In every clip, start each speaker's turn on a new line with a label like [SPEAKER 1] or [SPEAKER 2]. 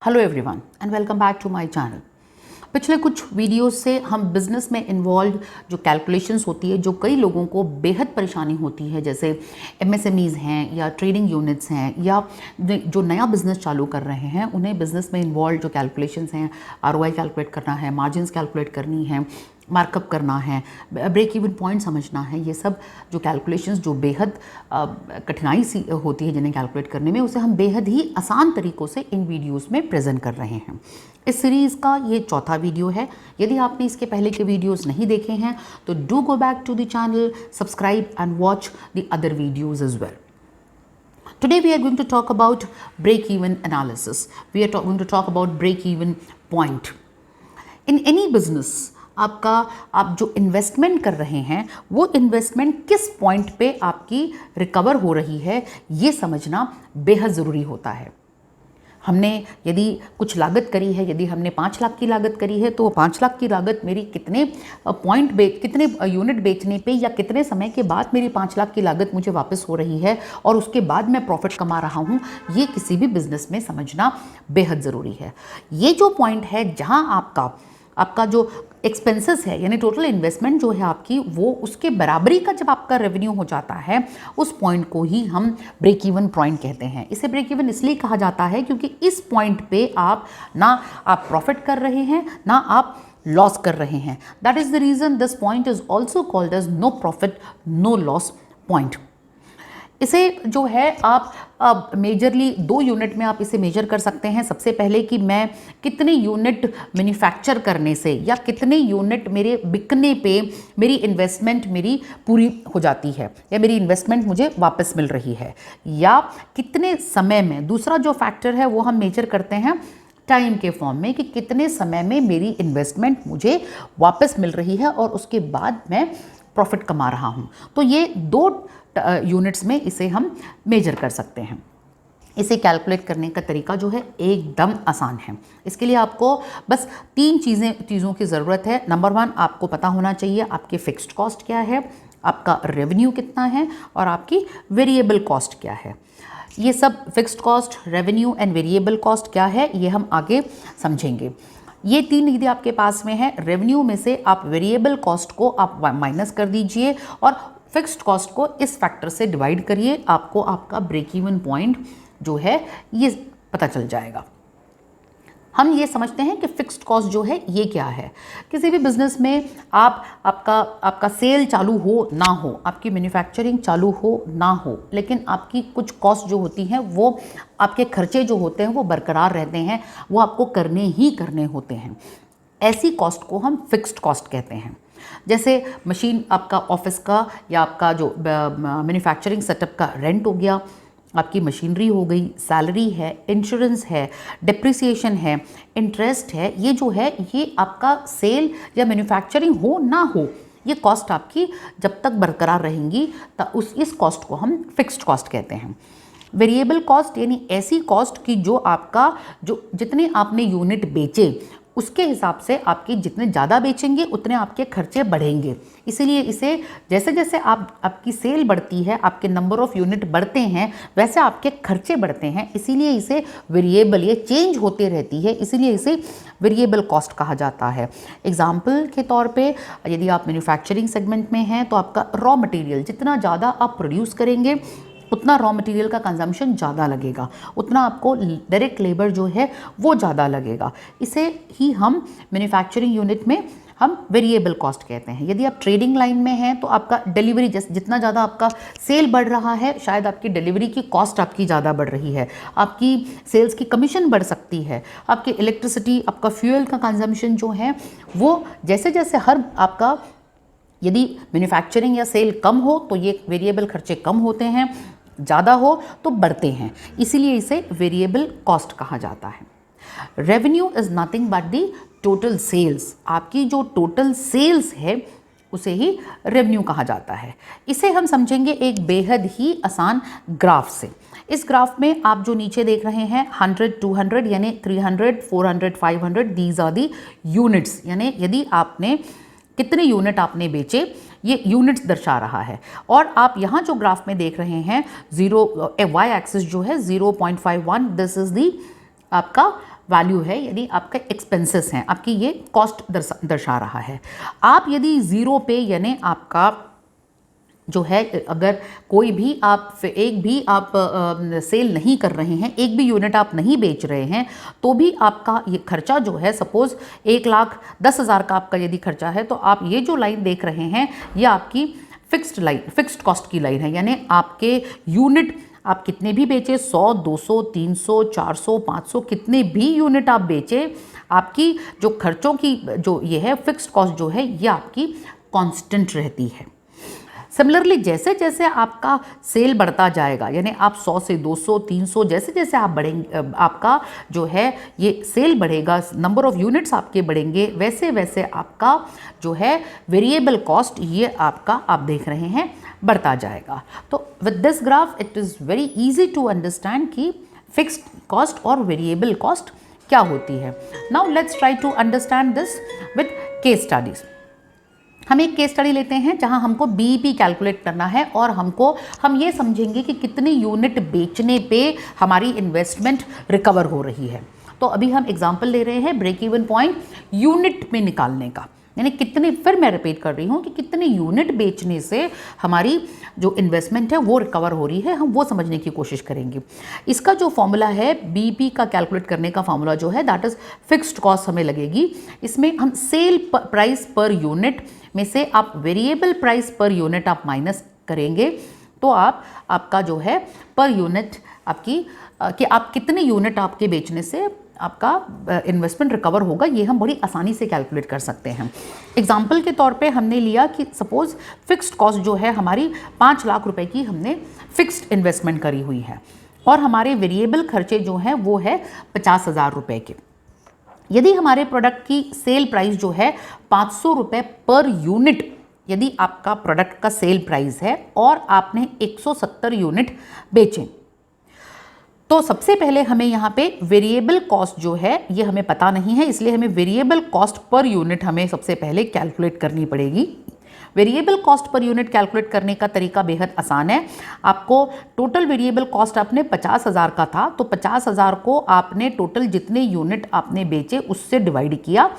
[SPEAKER 1] Hello everyone and welcome back to my channel. पिछले कुछ videos से हम बिज़नेस में इन्वॉल्व जो कैलकुलेशंस होती है, जो कई लोगों को बेहद परेशानी होती है, जैसे एमएसएमईज़ हैं या ट्रेडिंग यूनिट्स हैं या जो नया बिज़नेस चालू कर रहे हैं, उन्हें बिज़नेस में इन्वॉल्व जो कैलकुलेशंस हैं, आरओआई कैलकुलेट करना है, मार्जिन्स कैलकुलेट करनी है, मार्कअप करना है, ब्रेक इवन पॉइंट समझना है, ये सब जो कैलकुलेशंस जो बेहद कठिनाई सी होती है जिन्हें कैलकुलेट करने में, उसे हम बेहद ही आसान तरीक़ों से इन वीडियोस में प्रेजेंट कर रहे हैं। इस सीरीज़ का ये चौथा वीडियो है। यदि आपने इसके पहले के वीडियोस नहीं देखे हैं तो do go back to the channel, subscribe and watch the other videos as well. Today we are going to talk about break-even analysis. We are going to talk about break-even point. In any business, आप जो investment कर रहे हैं वो investment किस point पे आपकी recover हो रही है, ये समझना बेहद ज़रूरी होता है। हमने यदि कुछ लागत करी है, यदि हमने 5 लाख की लागत करी है, तो 5 लाख की लागत मेरी कितने कितने यूनिट बेचने पे या कितने समय के बाद मेरी 5 लाख की लागत मुझे वापस हो रही है और उसके बाद मैं प्रॉफिट कमा रहा हूँ, ये किसी भी बिजनेस में समझना बेहद ज़रूरी है। ये जो पॉइंट है जहाँ आपका जो एक्सपेंसेस है, यानी टोटल इन्वेस्टमेंट जो है आपकी, वो उसके बराबरी का जब आपका रेवेन्यू हो जाता है, उस पॉइंट को ही हम ब्रेक इवन पॉइंट कहते हैं। इसे ब्रेक इवन इसलिए कहा जाता है क्योंकि इस पॉइंट पे ना आप प्रॉफिट कर रहे हैं, ना आप लॉस कर रहे हैं। That is the reason this point is also called as no profit no loss point. इसे जो है आप मेजरली 2 यूनिट में आप इसे मेजर कर सकते हैं। सबसे पहले कि मैं कितने यूनिट मैन्युफैक्चर करने से या कितने यूनिट मेरे बिकने पे मेरी इन्वेस्टमेंट मेरी पूरी हो जाती है या मेरी इन्वेस्टमेंट मुझे वापस मिल रही है, या कितने समय में। दूसरा जो फैक्टर है वो हम मेजर करते हैं टाइम के फॉर्म में कि कितने समय में मेरी इन्वेस्टमेंट मुझे वापस मिल रही है और उसके बाद मैं प्रॉफिट कमा रहा हूँ। तो ये 2 यूनिट्स में इसे हम मेजर कर सकते हैं। इसे कैलकुलेट करने का तरीका जो है एकदम आसान है। इसके लिए आपको बस 3 चीज़ों की ज़रूरत है। नंबर 1, आपको पता होना चाहिए आपके फिक्स्ड कॉस्ट क्या है, आपका रेवेन्यू कितना है और आपकी वेरिएबल कॉस्ट क्या है। ये सब fixed cost, revenue and variable cost क्या है, ये हम आगे समझेंगे। ये 3 यदि आपके पास में है, रेवेन्यू में से आप वेरिएबल कॉस्ट को आप माइनस कर दीजिए और फिक्स्ड कॉस्ट को इस फैक्टर से डिवाइड करिए, आपको आपका ब्रेक इवन पॉइंट जो है ये पता चल जाएगा। हम ये समझते हैं कि फिक्स्ड कॉस्ट जो है ये क्या है। किसी भी बिजनेस में आपका सेल चालू हो ना हो, आपकी मैन्युफैक्चरिंग चालू हो ना हो, लेकिन आपकी कुछ कॉस्ट जो होती हैं, वो आपके खर्चे जो होते हैं वो बरकरार रहते हैं, वो आपको करने ही करने होते हैं। ऐसी कॉस्ट को हम फिक्स्ड कॉस्ट कहते हैं। जैसे मशीन, आपका ऑफिस का या आपका जो मैन्युफैक्चरिंग सेटअप का रेंट हो गया, आपकी मशीनरी हो गई, सैलरी है, इंश्योरेंस है, डिप्रिसिएशन है, इंटरेस्ट है, ये जो है ये आपका सेल या मैन्युफैक्चरिंग हो ना हो, ये कॉस्ट आपकी जब तक बरकरार रहेंगी इस कॉस्ट को हम फिक्स्ड कॉस्ट कहते हैं। वेरिएबल कॉस्ट यानी ऐसी कॉस्ट की जो जितने आपने यूनिट बेचे उसके हिसाब से आपकी जितने ज़्यादा बेचेंगे उतने आपके खर्चे बढ़ेंगे। इसीलिए इसे जैसे जैसे आपकी सेल बढ़ती है, आपके नंबर ऑफ़ यूनिट बढ़ते हैं, वैसे आपके खर्चे बढ़ते हैं। इसीलिए इसे वेरिएबल, ये चेंज होते रहती है, इसीलिए इसे वेरिएबल कॉस्ट कहा जाता है। एग्जाम्पल के तौर पे यदि आप मैन्युफैक्चरिंग सेगमेंट में हैं तो आपका रॉ मटेरियल जितना ज़्यादा आप प्रोड्यूस करेंगे उतना रॉ मटेरियल का कंजम्पशन ज़्यादा लगेगा, उतना आपको डायरेक्ट लेबर जो है वो ज़्यादा लगेगा। इसे ही हम मैन्युफैक्चरिंग यूनिट में हम वेरिएबल कॉस्ट कहते हैं। यदि आप ट्रेडिंग लाइन में हैं तो आपका डिलीवरी, जितना ज़्यादा आपका सेल बढ़ रहा है, शायद आपकी डिलीवरी की कॉस्ट आपकी ज़्यादा बढ़ रही है, आपकी सेल्स की कमीशन बढ़ सकती है, आपकी इलेक्ट्रिसिटी, आपका फ्यूल का कंजम्पशन जो है वो जैसे जैसे आपका यदि मैन्युफैक्चरिंग या सेल कम हो तो ये वेरिएबल खर्चे कम होते हैं, ज़्यादा हो तो बढ़ते हैं, इसीलिए इसे वेरिएबल कॉस्ट कहा जाता है। Revenue is nothing but the total sales. आपकी जो टोटल सेल्स है उसे ही रेवेन्यू कहा जाता है। इसे हम समझेंगे एक बेहद ही आसान ग्राफ से। इस ग्राफ में आप जो नीचे देख रहे हैं 100, 200 यानी 300, 400, 500, दीज आर दी यूनिट्स, यानी यदि आपने कितने यूनिट आपने बेचे ये यूनिट्स दर्शा रहा है। और आप यहाँ जो ग्राफ में देख रहे हैं वाई एक्सिस जो है 0.51, दिस इज दी आपका वैल्यू है, यानी आपका एक्सपेंसेस हैं, आपकी ये कॉस्ट दर्शा रहा है। आप यदि ज़ीरो पे यानी आपका जो है, अगर कोई भी आप एक भी आप सेल नहीं कर रहे हैं, एक भी यूनिट आप नहीं बेच रहे हैं, तो भी आपका ये खर्चा जो है, सपोज़ 1,10,000 का आपका यदि खर्चा है, तो आप ये जो लाइन देख रहे हैं ये आपकी फिक्स्ड कॉस्ट की लाइन है। यानी आपके यूनिट आप कितने भी बेचे, 100, 200, 300, 400, 500, कितने भी यूनिट आप बेचे, आपकी जो खर्चों की जो ये है फिक्स्ड कॉस्ट जो है ये आपकी कांस्टेंट रहती है। सिमिलरली जैसे जैसे आपका सेल बढ़ता जाएगा, यानी आप 100 से 200, 300 जैसे जैसे आप बढ़ेंगे, आपका जो है ये सेल बढ़ेगा, नंबर ऑफ यूनिट्स आपके बढ़ेंगे, वैसे वैसे आपका जो है वेरिएबल कॉस्ट ये आपका आप देख रहे हैं बढ़ता जाएगा। तो with this graph it is very easy to understand कि फिक्स्ड कॉस्ट और वेरिएबल कॉस्ट क्या होती है। Now let's try to understand this with case studies. हम एक केस स्टडी लेते हैं जहां हमको बीईपी कैलकुलेट करना है और हम ये समझेंगे कि कितने यूनिट बेचने पे हमारी इन्वेस्टमेंट रिकवर हो रही है। तो अभी हम एग्जांपल ले रहे हैं ब्रेक इवन पॉइंट यूनिट में निकालने का, यानी कितने, फिर मैं रिपीट कर रही हूँ कि कितने यूनिट बेचने से हमारी जो इन्वेस्टमेंट है वो रिकवर हो रही है, हम वो समझने की कोशिश करेंगे। इसका जो फॉर्मूला है बीईपी का कैलकुलेट करने का फॉर्मूला जो है दैट इज़ फिक्स्ड कॉस्ट हमें लगेगी। इसमें हम सेल प्राइस पर यूनिट में से आप वेरिएबल प्राइस पर यूनिट आप माइनस करेंगे, तो आपका जो है पर यूनिट आपकी कि आप कितने यूनिट आपके बेचने से आपका इन्वेस्टमेंट रिकवर होगा, ये हम बड़ी आसानी से कैलकुलेट कर सकते हैं। एग्जाम्पल के तौर पे हमने लिया कि सपोज़ फिक्स्ड कॉस्ट जो है हमारी 5 लाख रुपए की हमने फिक्स्ड इन्वेस्टमेंट करी हुई है और हमारे वेरिएबल खर्चे जो हैं वो है 50,000 रुपये के। यदि हमारे प्रोडक्ट की सेल प्राइस जो है 500 रुपये पर यूनिट, यदि आपका प्रोडक्ट का सेल प्राइस है और आपने 170 यूनिट बेचे, तो सबसे पहले हमें यहाँ पे वेरिएबल कॉस्ट जो है ये हमें पता नहीं है, इसलिए हमें वेरिएबल कॉस्ट पर यूनिट हमें सबसे पहले कैलकुलेट करनी पड़ेगी। Variable cost per unit calculate करने का तरीका बेहद आसान है। आपको टोटल वेरिएबल कॉस्ट आपने 50,000 का था, तो 50,000 को आपने टोटल जितने यूनिट आपने बेचे उससे डिवाइड किया,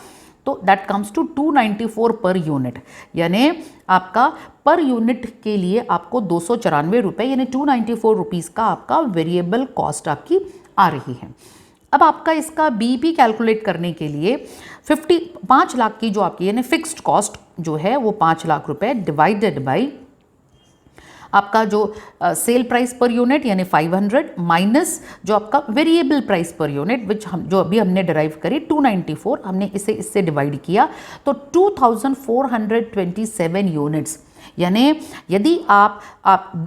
[SPEAKER 1] तो that comes to 294 per unit. यानी आपका पर यूनिट के लिए आपको 294 रुपये यानी 294 रुपीज़ का आपका वेरिएबल कॉस्ट आपकी आ रही है। अब आपका इसका बीईपी कैलकुलेट करने के लिए 5 लाख की जो आपकी यानी फिक्स्ड कॉस्ट जो है वो 5 लाख रुपए डिवाइडेड बाई आपका जो सेल प्राइस पर यूनिट यानी 500 माइनस जो आपका variable price per unit which हम जो अभी हमने डिराइव करी 294, हमने इसे इससे डिवाइड किया तो 2427 यूनिट्स। यानी यदि आप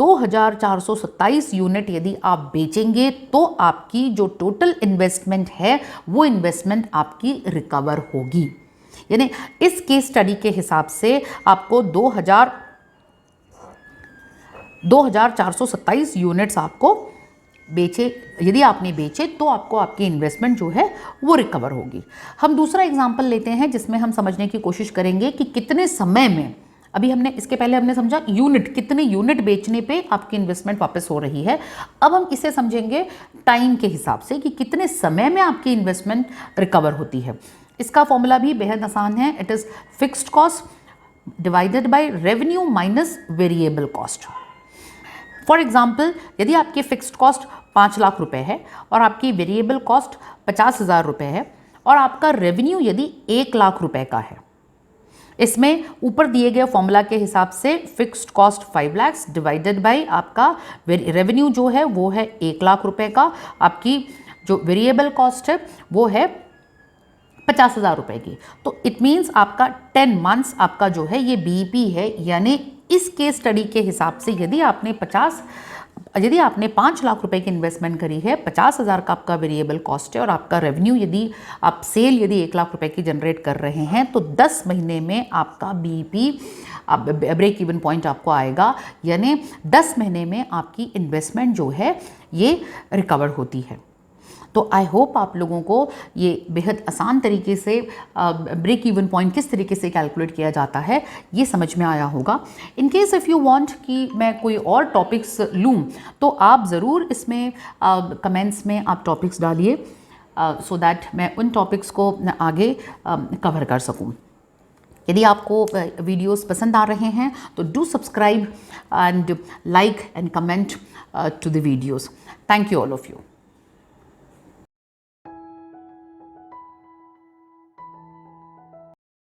[SPEAKER 1] 2427 यूनिट यदि आप बेचेंगे तो आपकी जो टोटल इन्वेस्टमेंट है वो इन्वेस्टमेंट आपकी रिकवर होगी। यानी इस केस स्टडी के हिसाब से आपको 2427 यूनिट्स आपको बेचे, यदि आपने बेचे तो आपको आपकी इन्वेस्टमेंट जो है वो रिकवर होगी। हम दूसरा एग्जांपल लेते हैं जिसमें हम समझने की कोशिश करेंगे कि कितने समय में, अभी हमने इसके पहले हमने समझा यूनिट, कितने यूनिट बेचने पे आपकी इन्वेस्टमेंट वापस हो रही है। अब हम इसे समझेंगे टाइम के हिसाब से कि कितने समय में आपकी इन्वेस्टमेंट रिकवर होती है। इसका फॉर्मूला भी बेहद आसान है, it is fixed cost divided by revenue minus variable cost. For example यदि आपकी फिक्स्ड कॉस्ट 5 लाख रुपए है और आपकी वेरिएबल कॉस्ट 50,000 रुपये है और आपका रेवेन्यू यदि 1 लाख रुपए का है, इसमें ऊपर दिए गए फॉर्मूला के हिसाब से fixed cost 5 lakh divided by आपका रेवेन्यू जो है वो है 1 लाख रुपए का, आपकी जो वेरिएबल कॉस्ट है वो है 50,000 रुपये की। तो इट मीन्स आपका 10 मंथ्स आपका जो है ये बीईपी है। यानी इस केस स्टडी के हिसाब से यदि आपने 5 लाख रुपए की इन्वेस्टमेंट करी है, 50,000 का आपका वेरिएबल कॉस्ट है और आपका रेवेन्यू यदि आप सेल यदि 1 लाख रुपए की जनरेट कर रहे हैं तो 10 महीने में आपका बीईपी ब्रेक इवन पॉइंट आपको आएगा। यानी 10 महीने में आपकी इन्वेस्टमेंट जो है ये रिकवर होती है। तो आई होप आप लोगों को ये बेहद आसान तरीके से ब्रेक इवन पॉइंट किस तरीके से कैलकुलेट किया जाता है ये समझ में आया होगा। In case if you want कि मैं कोई और टॉपिक्स लूँ तो आप ज़रूर इसमें कमेंट्स में आप टॉपिक्स डालिए। सो दैट मैं उन टॉपिक्स को आगे कवर कर सकूं। यदि आपको वीडियोस पसंद आ रहे हैं तो do subscribe and like and comment to the videos. Thank you all of you.